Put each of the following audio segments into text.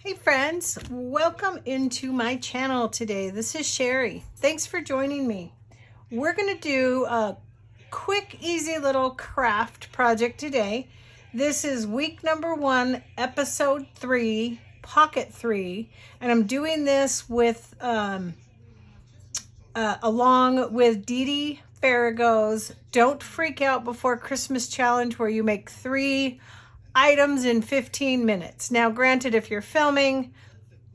Hey friends, welcome into my channel today. This is Sherry. Thanks for joining me. We're going to do a quick, easy little craft project today. This is week number 1, episode 3, pocket 3, and I'm doing this with along with Dee Dee Farago's Don't Freak Out Before Christmas challenge, where you make 3 items in 15 minutes. Now, granted, if you're filming,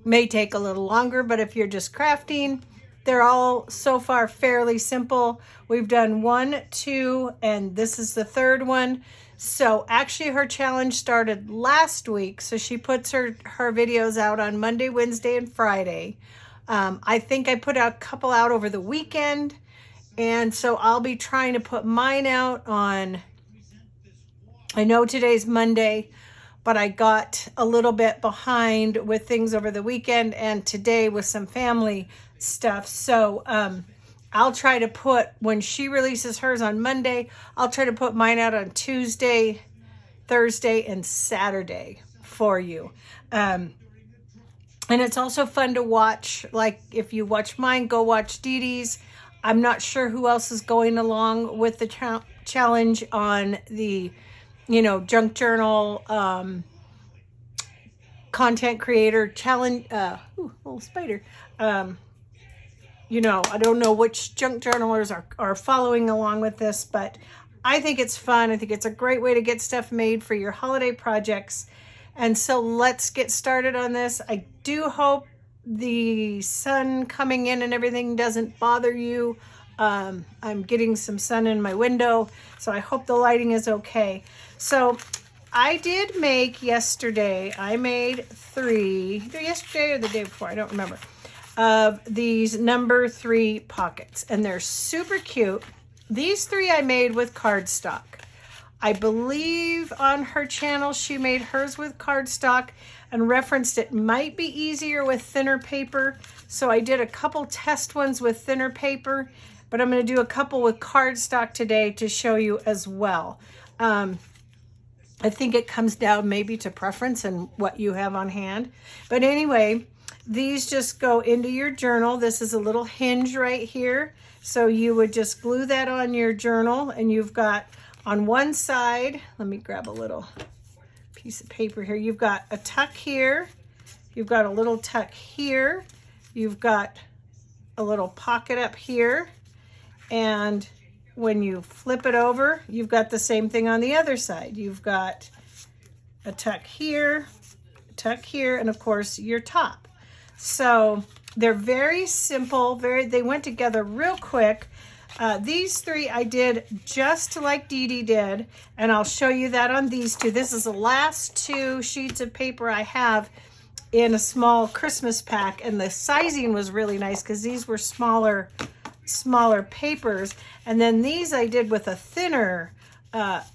may take a little longer, but if you're just crafting, they're all so far fairly simple. We've done 1, 2, and this is the 3rd one. So actually her challenge started last week. So she puts her videos out on Monday, Wednesday, and Friday. I think I put a couple out over the weekend. And so I'll be trying to put mine out on, I know today's Monday, but I got a little bit behind with things over the weekend and today with some family stuff. So I'll try to put, when she releases hers on Monday, I'll try to put mine out on Tuesday, Thursday, and Saturday for you. And it's also fun to watch. Like if you watch mine, go watch Dee Dee's. I'm not sure who else is going along with the challenge on the junk journal content creator challenge. Little spider. I don't know which junk journalers are following along with this, but I think it's fun. I think it's a great way to get stuff made for your holiday projects. And so let's get started on this. I do hope the sun coming in and everything doesn't bother you. I'm getting some sun in my window, so I hope the lighting is okay. So I did make yesterday, I made 3, either yesterday or the day before, I don't remember, of these number 3 pockets, and they're super cute. These 3 I made with cardstock. I believe on her channel she made hers with cardstock and referenced it might be easier with thinner paper. So I did a couple test ones with thinner paper, but I'm going to do a couple with cardstock today to show you as well. I think it comes down maybe to preference and what you have on hand. But anyway, these just go into your journal. This is a little hinge right here. So you would just glue that on your journal, and you've got on one side, let me grab a little piece of paper here. You've got a tuck here. You've got a little tuck here. You've got a little pocket up here. And when you flip it over, you've got the same thing on the other side. You've got a tuck here, and of course your top. So they're very simple, they went together real quick. These 3 I did just like Dee Dee did, and I'll show you that on these 2. This is the last 2 sheets of paper I have in a small Christmas pack, and the sizing was really nice because these were smaller papers. And then these I did with a thinner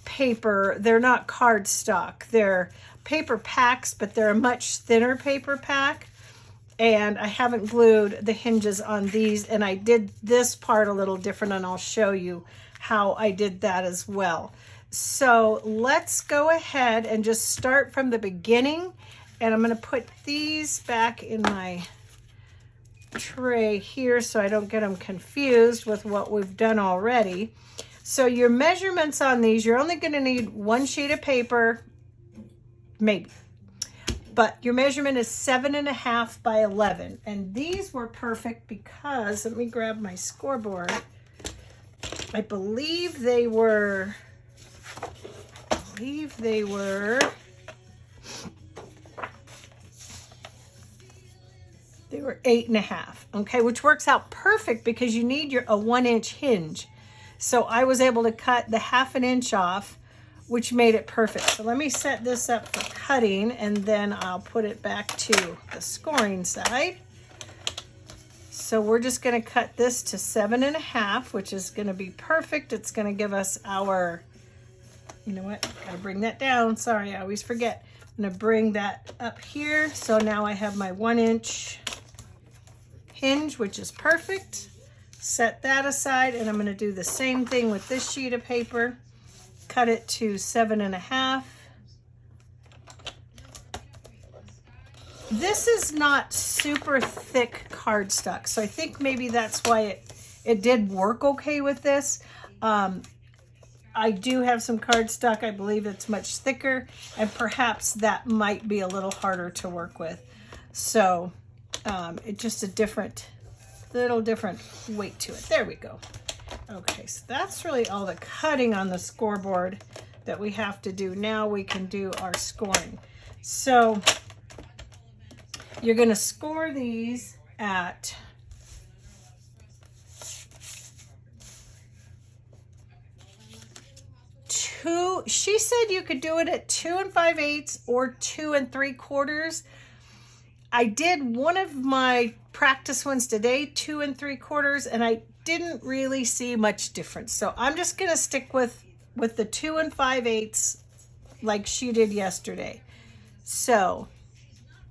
paper. They're not cardstock. They're paper packs, but they're a much thinner paper pack. And I haven't glued the hinges on these, and I did this part a little different, and I'll show you how I did that as well. So let's go ahead and just start from the beginning, and I'm going to put these back in my tray here so I don't get them confused with what we've done already. So your measurements on these, you're only going to need 1 sheet of paper, maybe. But your measurement is 7.5 by 11. And these were perfect because, let me grab my scoreboard. I believe they were 8.5, okay, which works out perfect because you need a 1-inch hinge. So I was able to cut the 1/2 inch off, which made it perfect. So let me set this up for cutting, and then I'll put it back to the scoring side. So we're just going to cut this to 7.5, which is going to be perfect. It's going to give us our, you know what, gotta bring that down. Sorry, I always forget. I'm going to bring that up here. So now I have my 1-inch hinge, which is perfect. Set that aside, and I'm going to do the same thing with this sheet of paper. Cut it to 7.5. This is not super thick cardstock, so I think maybe that's why it did work okay with this. I do have some cardstock, I believe it's much thicker, and perhaps that might be a little harder to work with. So it's just a little different weight to it. There we go. Okay, so that's really all the cutting on the scoreboard that we have to do. Now we can do our scoring. So you're going to score these at two. She said you could do it at 2 5/8 or 2 3/4. I did one of my practice ones today, 2 3/4, and I didn't really see much difference. So I'm just going to stick with the 2 5/8 like she did yesterday. So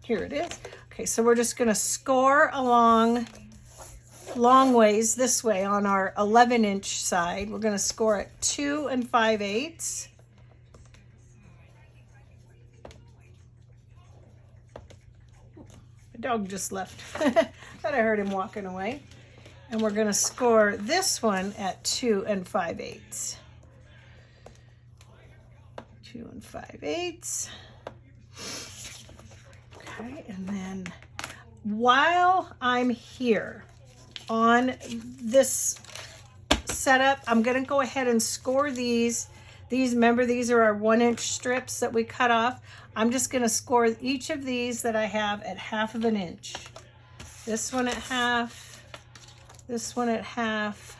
here it is. Okay, so we're just going to score along long ways this way on our 11-inch side. We're going to score at 2 5/8. The dog just left. Thought I heard him walking away. And we're going to score this one at 2 5/8. 2 5/8. Okay, and then while I'm here on this setup, I'm going to go ahead and score these. Remember, these are our 1-inch strips that we cut off. I'm just going to score each of these that I have at 1/2 inch. This one at 1/2, this one at 1/2,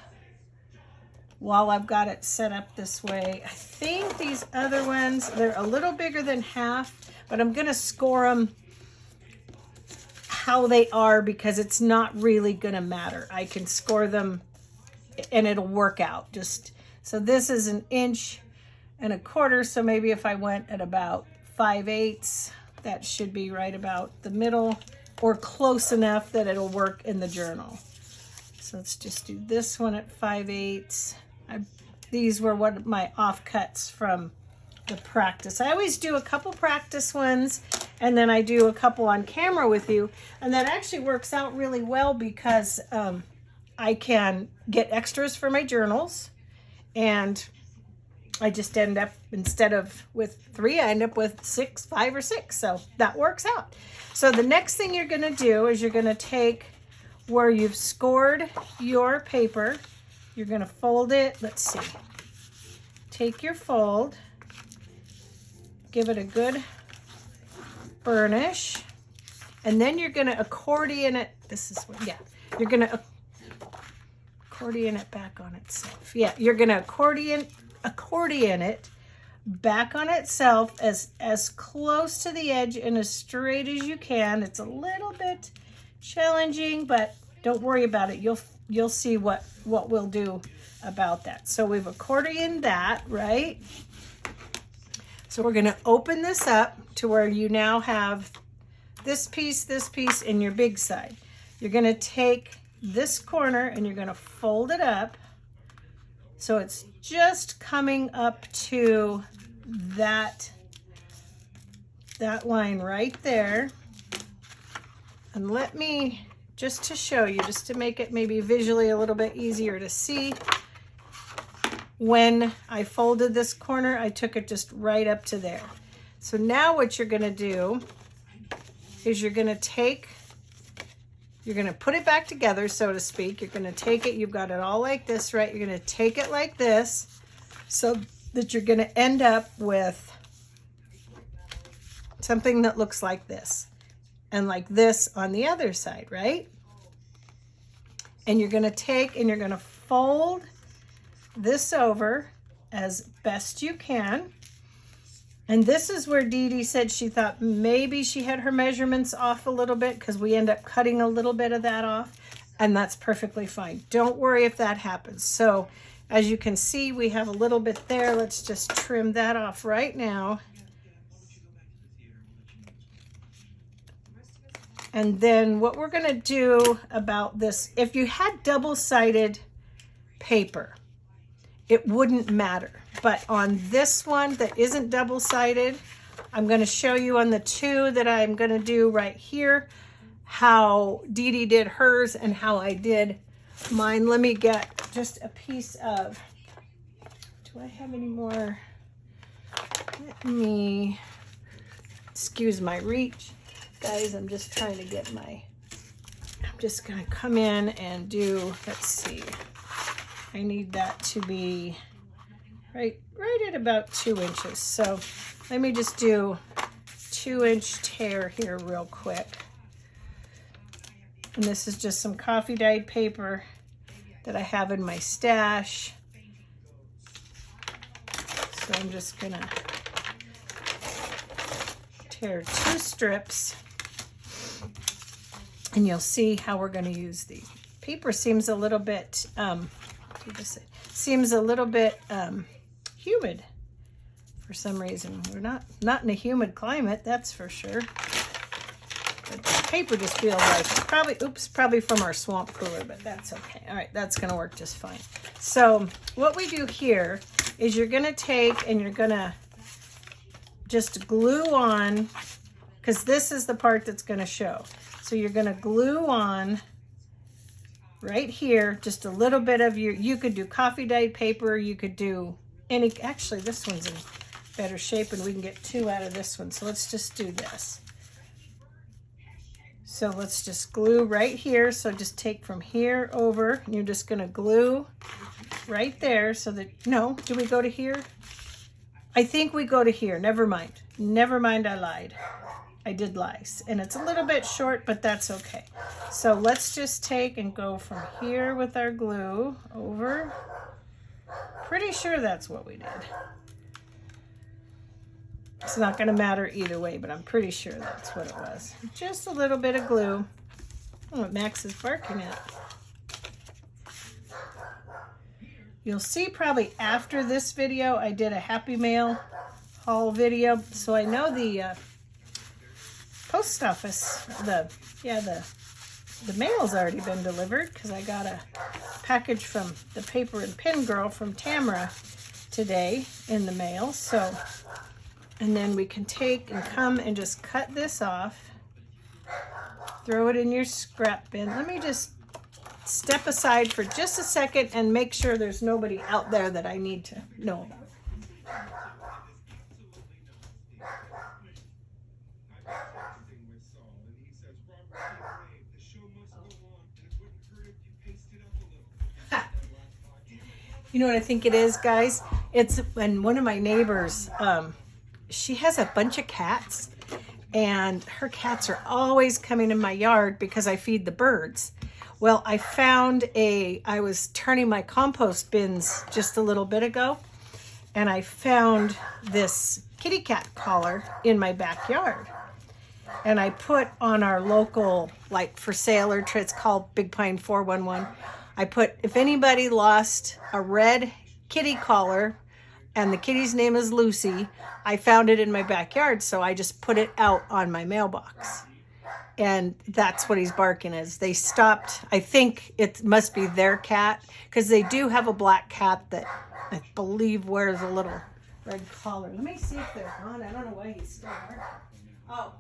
while I've got it set up this way. I think these other ones, they're a little bigger than 1/2, but I'm going to score them how they are because it's not really going to matter. I can score them and it'll work out. So this is 1 1/4 inch, so maybe if I went at about 5/8, that should be right about the middle or close enough that it'll work in the journal. So let's just do this one at 5/8. These were one of my offcuts from the practice. I always do a couple practice ones and then I do a couple on camera with you, and that actually works out really well because I can get extras for my journals, and I just end up, instead of with 3, I end up with 6, 5 or 6. So that works out. So the next thing you're going to do is you're going to take where you've scored your paper, you're going to fold it. Let's see. Take your fold, give it a good burnish, and then you're going to accordion it. This is what, yeah, you're going to accordion it back on itself. Yeah, you're going to accordion it back on itself as close to the edge and as straight as you can. It's a little bit challenging, but don't worry about it. You'll see what we'll do about that. So we've accordioned that, right? So we're going to open this up to where you now have this piece, and your big side. You're going to take this corner and you're going to fold it up so it's just coming up to that line right there. And let me, just to show you, just to make it maybe visually a little bit easier to see, when I folded this corner, I took it just right up to there. So now what you're going to do is you're going to put it back together, so to speak. You're going to take it, you've got it all like this, right? You're going to take it like this so that you're going to end up with something that looks like this and like this on the other side, right? And you're going to take and you're going to fold this over as best you can. And this is where Dee Dee said she thought maybe she had her measurements off a little bit because we end up cutting a little bit of that off, and that's perfectly fine. Don't worry if that happens. So as you can see, we have a little bit there. Let's just trim that off right now. And then what we're going to do about this, if you had double-sided paper, it wouldn't matter. But on this one that isn't double-sided, I'm going to show you on the two that I'm going to do right here how Dee Dee did hers and how I did mine. Let me get just a piece of, do I have any more? Let me, excuse my reach. Guys, I'm just trying to get my, I'm just going to come in and do, let's see. I need that to be right at about 2 inches. So let me just do 2-inch tear here real quick. And this is just some coffee dyed paper that I have in my stash. So I'm just gonna tear 2 strips, and you'll see how we're gonna use these. Paper seems a little bit, humid for some reason. We're not in a humid climate, that's for sure. But the paper just feels like probably from our swamp cooler, but that's okay. All right, that's gonna work just fine. So what we do here is you're gonna take and you're gonna just glue on, because this is the part that's gonna show. So you're gonna glue on right here, just a little bit of you could do coffee dyed paper, you could do any, actually this one's in better shape and we can get 2 out of this one. So let's just do this. So let's just glue right here. So just take from here over, and you're just gonna glue right there so that, no, do we go to here? I think we go to here, never mind. Never mind, I lied. I did lie, and it's a little bit short, but that's okay. So let's just take and go from here with our glue over. Pretty sure that's what we did. It's not going to matter either way, but I'm pretty sure that's what it was. Just a little bit of glue. Oh, what Max is barking at. You'll see probably after this video, I did a Happy Mail haul video. So I know the post office, the mail's already been delivered because I got a package from the Paper and Pin Girl from Tamara today in the mail. So, and then we can take and come and just cut this off, throw it in your scrap bin. Let me just step aside for just a second and make sure there's nobody out there that I need to know about. You know what I think it is, guys? It's when one of my neighbors, she has a bunch of cats, and her cats are always coming in my yard because I feed the birds. Well, I was turning my compost bins just a little bit ago, and I found this kitty cat collar in my backyard. And I put on our local, like for sale or it's called Big Pine 411. I put, if anybody lost a red kitty collar and the kitty's name is Lucy, I found it in my backyard, so I just put it out on my mailbox. And that's what he's barking as. They stopped, I think it must be their cat, because they do have a black cat that I believe wears a little red collar. Let me see if they're on. I don't know why he's still barking. Oh.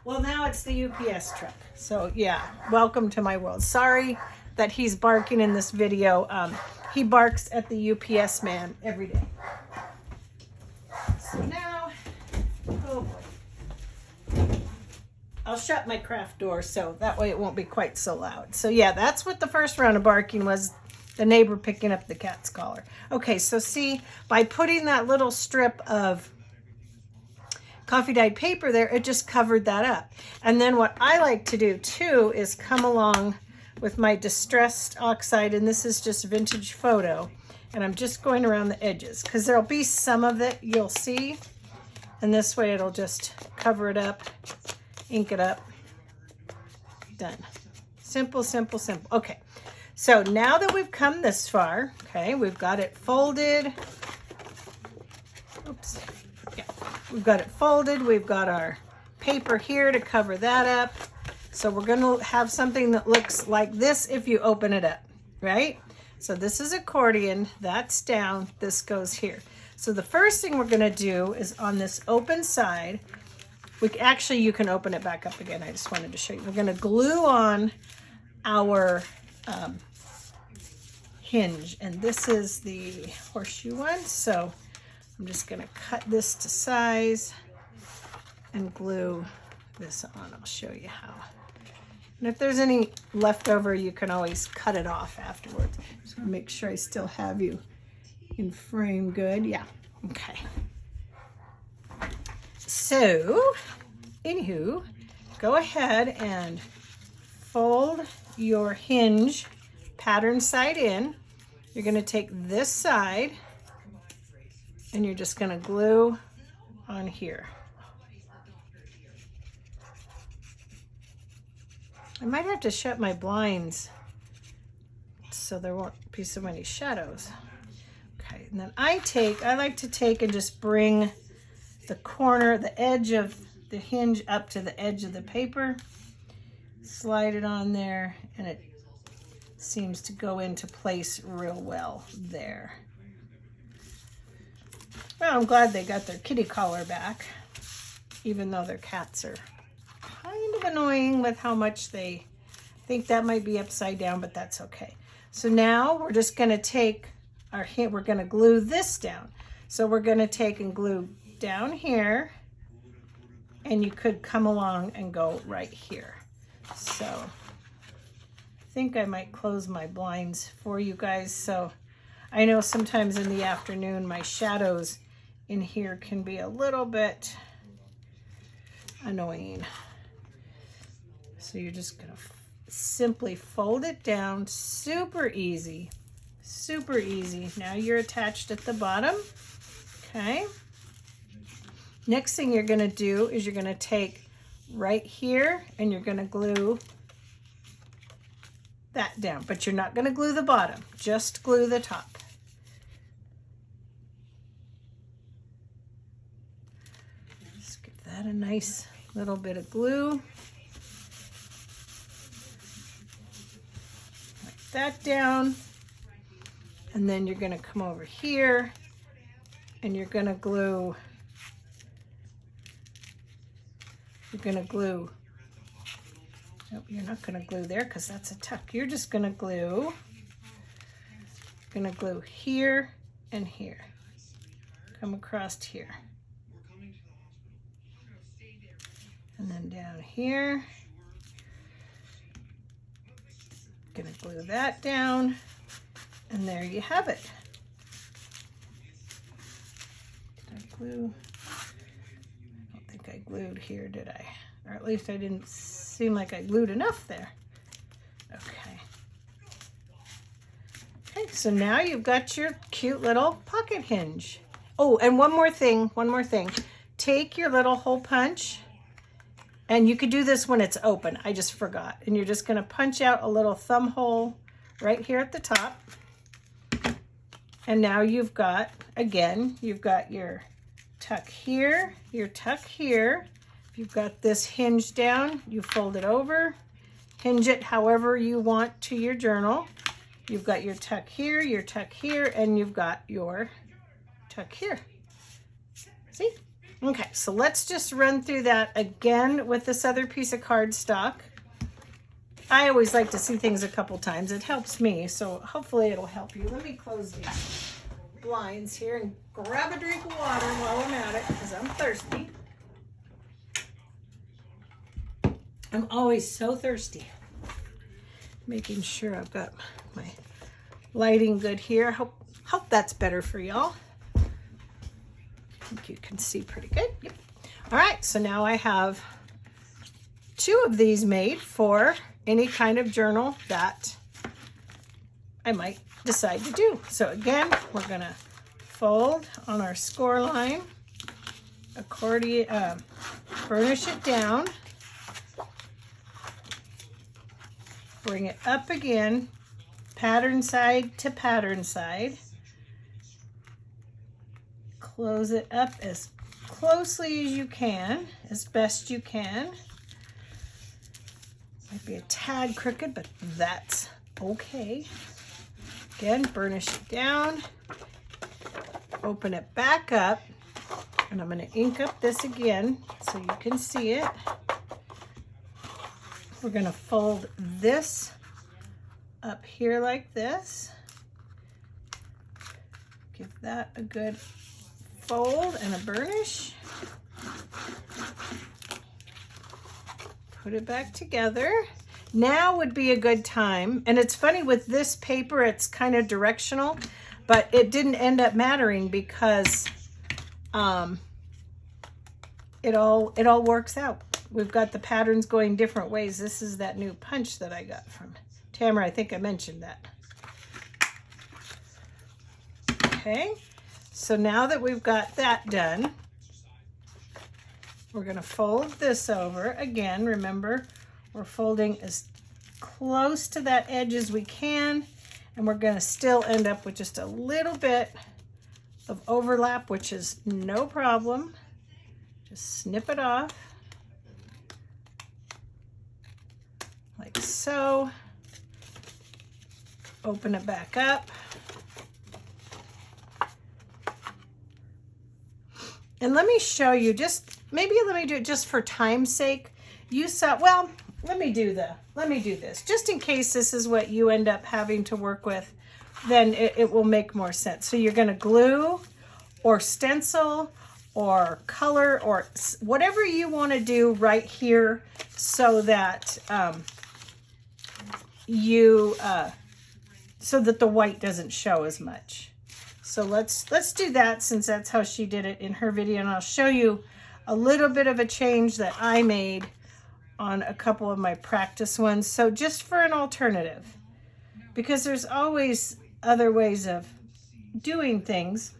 Well, now it's the UPS truck. So yeah, welcome to my world. Sorry that he's barking in this video. He barks at the UPS man every day. So now, oh boy. I'll shut my craft door so that way it won't be quite so loud. So yeah, that's what the first round of barking was, the neighbor picking up the cat's collar. Okay, so see, by putting that little strip of coffee dyed paper there, it just covered that up. And then what I like to do too is come along with my distressed oxide, and this is just Vintage Photo, and I'm just going around the edges because there'll be some of it you'll see, and this way it'll just cover it up, ink it up. Done. Simple, simple, simple. Okay, so now that we've come this far, okay, we've got it folded. Oops. Yeah, we've got it folded. We've got our paper here to cover that up. So we're going to have something that looks like this if you open it up, right? So this is accordion, that's down, this goes here. So the first thing we're gonna do is on this open side, actually you can open it back up again. I just wanted to show you. We're gonna glue on our hinge, and this is the horseshoe one. So I'm just gonna cut this to size and glue this on. I'll show you how. And if there's any left over, you can always cut it off afterwards. Just want to make sure I still have you in frame good. Yeah, okay. So, anywho, go ahead and fold your hinge pattern side in. You're going to take this side and you're just going to glue on here. I might have to shut my blinds so there won't be so many shadows. Okay, and then I like to take and just bring the corner, the edge of the hinge up to the edge of the paper, slide it on there, and it seems to go into place real well there. Well, I'm glad they got their kitty collar back, even though their cats are kind of annoying with how much they think that might be upside down, but that's okay. So now we're just going to take our hint, we're going to glue this down. So we're going to take and glue down here, and you could come along and go right here. So I think I might close my blinds for you guys. So I know sometimes in the afternoon my shadows in here can be a little bit annoying. So you're just going to simply fold it down. Super easy. Super easy. Now you're attached at the bottom. Okay. Next thing you're going to do is you're going to take right here and you're going to glue that down. But you're not going to glue the bottom. Just glue the top. Just give that a nice little bit of glue. That down, and then you're going to come over here and you're going to glue, nope, you're not going to glue there because that's a tuck. You're just going to glue here and here, come across here, and then down here. Gonna glue that down, and there you have it. Did I glue? I don't think I glued here, did I? Or at least I didn't seem like I glued enough there. Okay. Okay, so now you've got your cute little pocket hinge. Oh, and one more thing. Take your little hole punch. And you could do this when it's open. I just forgot. And you're just going to punch out a little thumb hole right here at the top. And now you've got, again, you've got your tuck here, your tuck here. If you've got this hinge down, you fold it over, hinge it however you want to your journal. You've got your tuck here, and you've got your tuck here. See? Okay, so let's just run through that again with this other piece of cardstock. I always like to see things a couple times. It helps me, so hopefully it'll help you. Let me close these blinds here and grab a drink of water while I'm at it because I'm thirsty. I'm always so thirsty. Making sure I've got my lighting good here. Hope that's better for y'all. I think you can see pretty good. Yep. All right, so now I have 2 of these made for any kind of journal that I might decide to do. So again, we're gonna fold on our score line, burnish it down, bring it up again, pattern side to pattern side, close it up as closely as you can, as best you can. Might be a tad crooked, but that's okay. Again, burnish it down. open it back up, and I'm going to ink up this again so you can see it. We're going to fold this up here like this. Give that a good fold and a burnish. Put it back together. Now would be a good time, and it's funny with this paper, it's kind of directional, but it didn't end up mattering because it all works out. We've got the patterns going different ways. This is that new punch that I got from Tamara. I think I mentioned that. Okay, so now that we've got that done, we're going to fold this over. Again, remember, we're folding as close to that edge as we can, and we're going to still end up with just a little bit of overlap, which is no problem. Just snip it off. Like so. Open it back up. And let me show you, maybe let me do it just for time's sake. You saw, well, let me do this. Just in case this is what you end up having to work with, then it will make more sense. So you're going to glue or stencil or color or whatever you want to do right here so that so that the white doesn't show as much. So let's do that, since that's how she did it in her video, and I'll show you a little bit of a change that I made on a couple of my practice ones. So just for an alternative, because there's always other ways of doing things.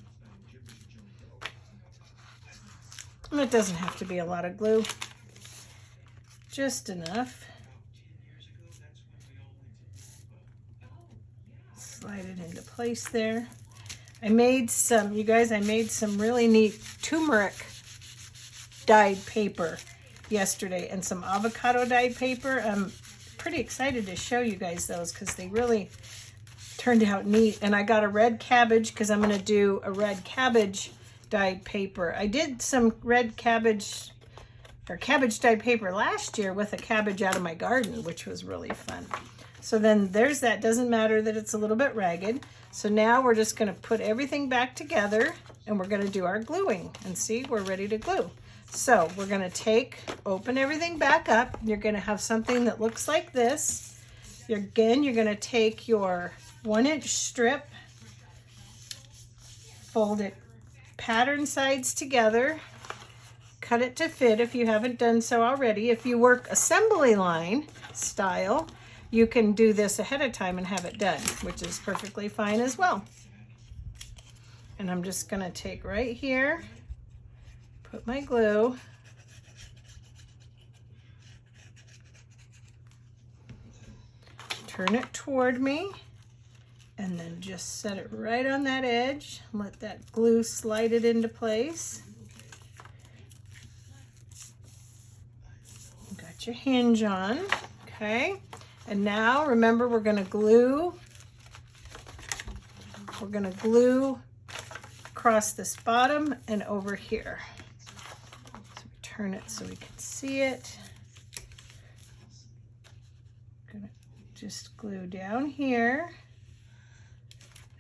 And it doesn't have to be a lot of glue, just enough. Slide it into place there. I made some, you guys, I made some really neat turmeric dyed paper yesterday and some avocado dyed paper. I'm pretty excited to show you guys those because they really turned out neat. And I got a red cabbage because I'm going to do a red cabbage dyed paper. I did some red cabbage or cabbage dyed paper last year with a cabbage out of my garden, which was really fun. So then there's that. Doesn't matter that it's a little bit ragged. So now we're just going to put everything back together and we're going to do our gluing, and see, we're ready to glue. So we're going to open everything back up. You're going to have something that looks like this. Again, you're going to take your 1-inch strip, fold it pattern sides together, cut it to fit if you haven't done so already. If you work assembly line style, you can do this ahead of time and have it done, which is perfectly fine as well. And I'm just going to take right here, put my glue, turn it toward me, and then just set it right on that edge. Let that glue slide it into place. Got your hinge on, okay? And now remember, we're going to glue across this bottom and over here. So we turn it so we can see it. Gonna just glue down here,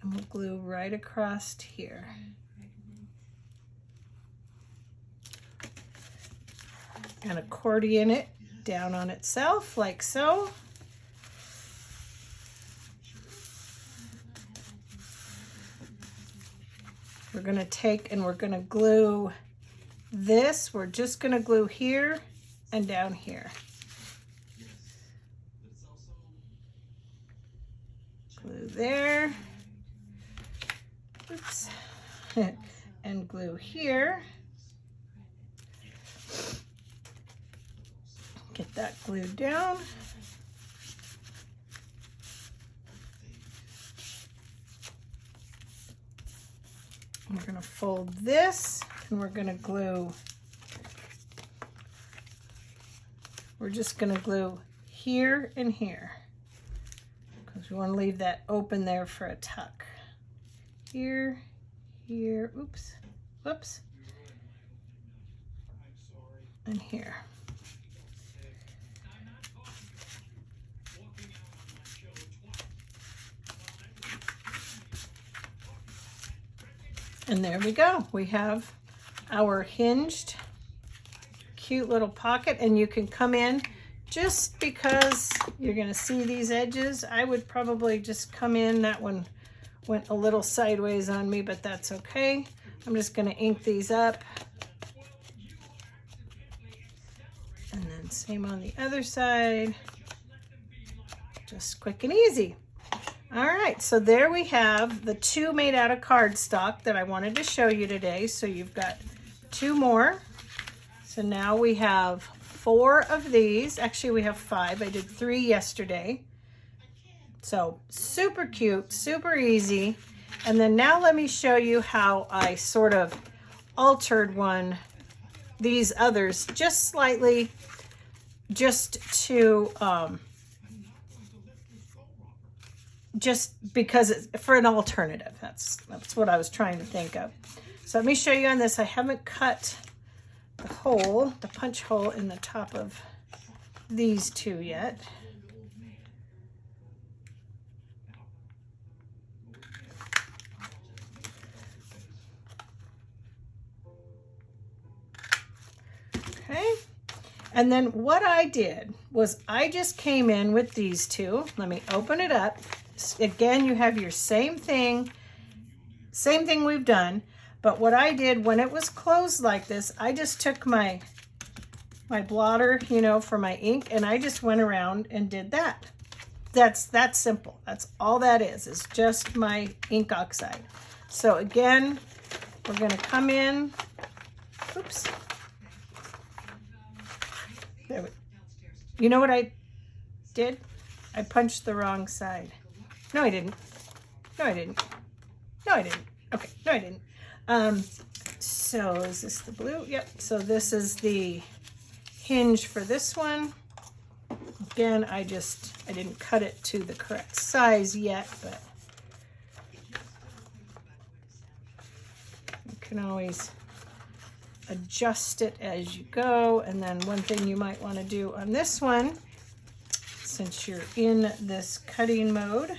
and we'll glue right across here. And accordion it down on itself like so. We're going to take and we're going to glue this. We're just going to glue here and down here. Glue there. Oops. And glue here. Get that glued down. We're going to fold this, and we're going to glue. We're just going to glue here and here because we want to leave that open there for a tuck. Here, here, oops, whoops, and here. And there we go. We have our hinged, cute little pocket, and you can come in just because you're going to see these edges. I would probably just come in. That one went a little sideways on me, but that's okay. I'm just going to ink these up. And then same on the other side. Just quick and easy. All right, so there we have the 2 made out of cardstock that I wanted to show you today. So you've got 2 more. So now we have 4 of these. Actually, we have 5. I did 3 yesterday. So super cute, super easy. And then now let me show you how I sort of altered these others just slightly, just to, just because it's for an alternative. That's what I was trying to think of. So let me show you on this. I haven't cut the punch hole in the top of these 2 yet. Okay. And then what I did was I just came in with these 2. Let me open it up. Again, you have your same thing we've done, but what I did when it was closed like this, I just took my blotter, you know, for my ink, and I just went around and did that. That's that simple. That's all that is just my ink oxide. So again, we're going to come in. Oops. There we, you know what I did? I punched the wrong side. No, I didn't. No, I didn't. No, I didn't. Okay, no, I didn't. So is this the blue? Yep. So this is the hinge for this one. Again, I didn't cut it to the correct size yet, but you can always adjust it as you go. And then one thing you might want to do on this one, since you're in this cutting mode,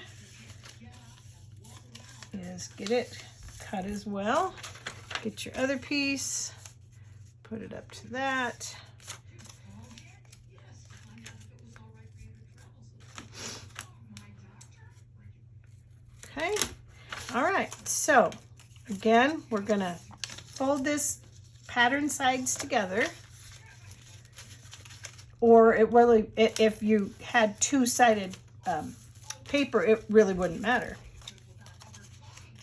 is get it cut as well. Get your other piece, put it up to that. Okay, all right, so again, we're gonna fold this pattern sides together, or it really, if you had 2-sided paper, it really wouldn't matter.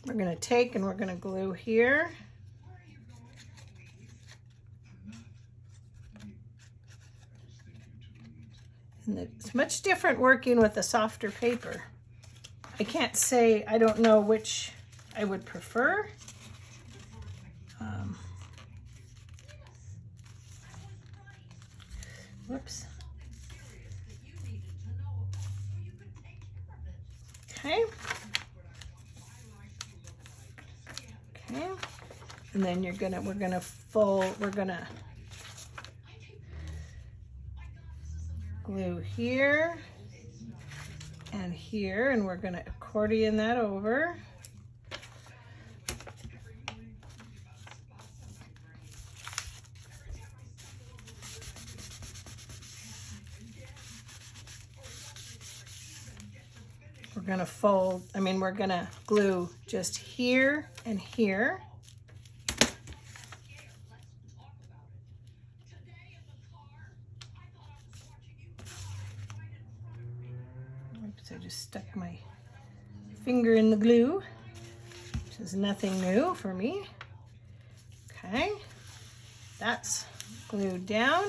We're going to take and we're going to glue here. And it's much different working with a softer paper. I can't say, I don't know which I would prefer. Whoops. Okay. Okay. And then we're gonna fold, we're gonna glue here and here, and we're gonna accordion that over. We're gonna fold, we're gonna glue just here and here. Oops, I just stuck my finger in the glue, which is nothing new for me. Okay, that's glued down.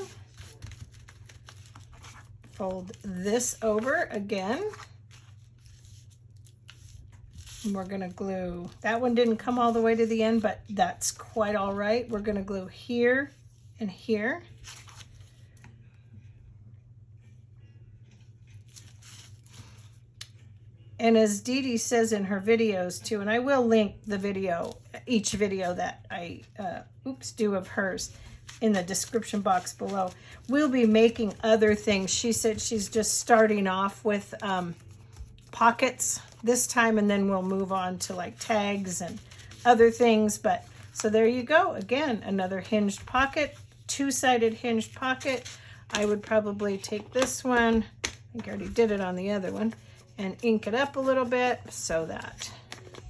Fold this over again. And we're gonna glue, that one didn't come all the way to the end, but that's quite all right. We're gonna glue here and here. And as Dee Dee says in her videos too, and I will link the video each video that I do of hers in the description box below. We'll be making other things. She said she's just starting off with pockets this time, and then we'll move on to like tags and other things. But so there you go. Again, another hinged pocket, two-sided hinged pocket. I would probably take this one, I think I already did it on the other one, and ink it up a little bit so that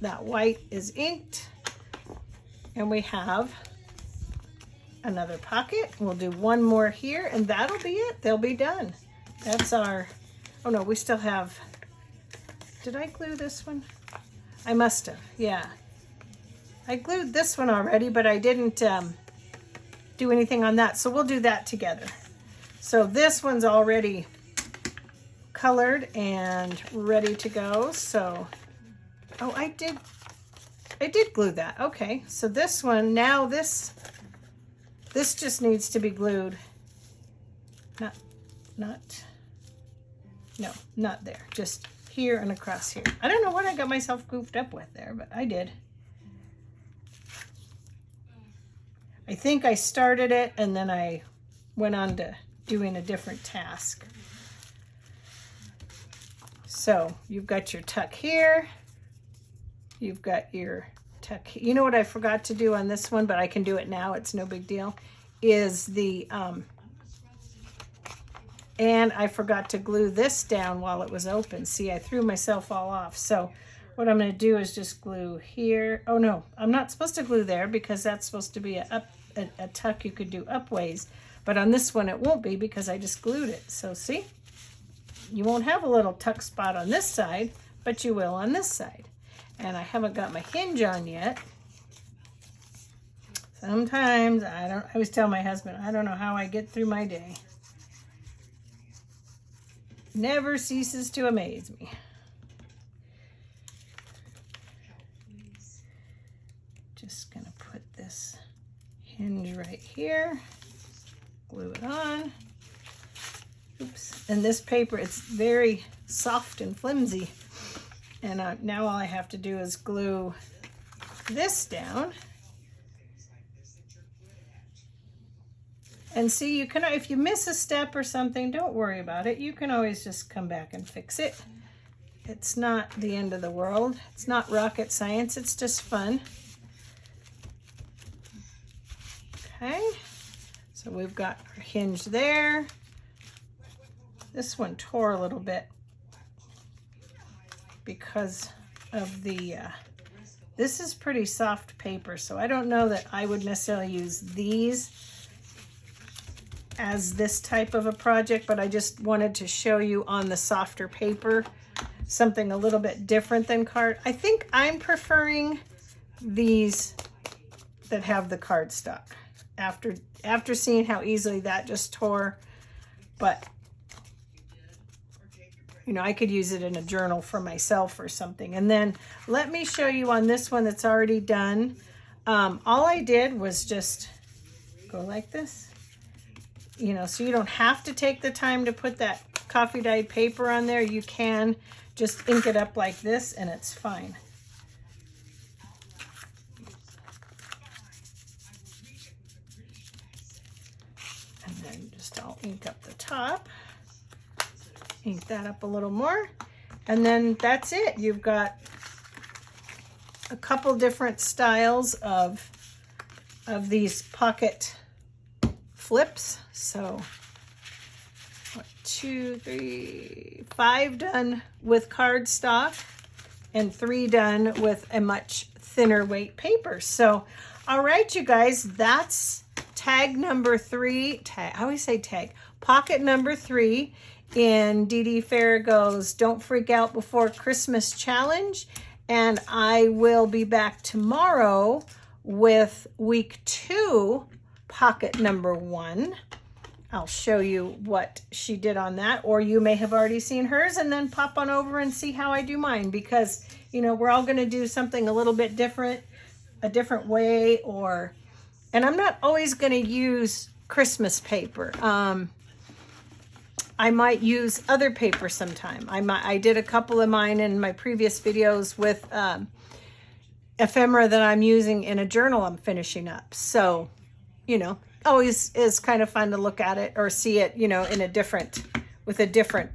that white is inked. And we have another pocket. We'll do one more here, and that'll be it. They'll be done. That's our, oh no, we still have, did I glue this one? I must have, yeah. I glued this one already, but I didn't do anything on that. So we'll do that together. So this one's already colored and ready to go. So, oh, I did glue that. Okay, so this one, now this just needs to be glued. Not there, just here and across here. I don't know what I got myself goofed up with there, but I did. I think I started it and then I went on to doing a different task. So you've got your tuck here. You've got your tuck here. You know what I forgot to do on this one, but I can do it now. It's no big deal. Is the, and I forgot to glue this down while it was open. See, I threw myself all off. So what I'm going to do is just glue here. Oh no, I'm not supposed to glue there because that's supposed to be a tuck you could do up ways. But on this one it won't be because I just glued it. So see, you won't have a little tuck spot on this side, but you will on this side. And I haven't got my hinge on yet. Sometimes I always tell my husband, I don't know how I get through my day. Never ceases to amaze me. Just gonna put this hinge right here, glue it on. Oops, and this paper, it's very soft and flimsy. And now all I have to do is glue this down. And see, you can, if you miss a step or something, don't worry about it. You can always just come back and fix it. It's not the end of the world. It's not rocket science, it's just fun. Okay, so we've got our hinge there. This one tore a little bit because of the, this is pretty soft paper, so I don't know that I would necessarily use these as this type of a project, but I just wanted to show you on the softer paper something a little bit different than card. I think I'm preferring these that have the cardstock after seeing how easily that just tore. But you know, I could use it in a journal for myself or something. And then let me show you on this one that's already done. All I did was just go like this, you know, so you don't have to take the time to put that coffee dyed paper on there. You can just ink it up like this and it's fine. And then just I'll ink up the top. Ink that up a little more, and then that's it. You've got a couple different styles of these pocket flips. So 1, 2, 3, 5 done with cardstock and 3 done with a much thinner weight paper. So all right, you guys, that's tag number 3. I always say tag. Pocket number 3 in Dee Dee Farago's Don't Freak Out Before Christmas Challenge. And I will be back tomorrow with week 2, pocket number 1. I'll show you what she did on that, or you may have already seen hers and then pop on over and see how I do mine, because, you know, we're all going to do something a little bit different, a different way, and I'm not always going to use Christmas paper. I might use other paper sometime. I did a couple of mine in my previous videos with ephemera that I'm using in a journal I'm finishing up. So, you know, always is kind of fun to look at it or see it, you know, in a different, with a different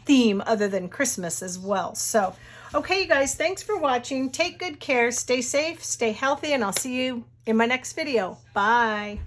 theme other than Christmas as well. So, okay, you guys, thanks for watching. Take good care, stay safe, stay healthy, and I'll see you in my next video. Bye.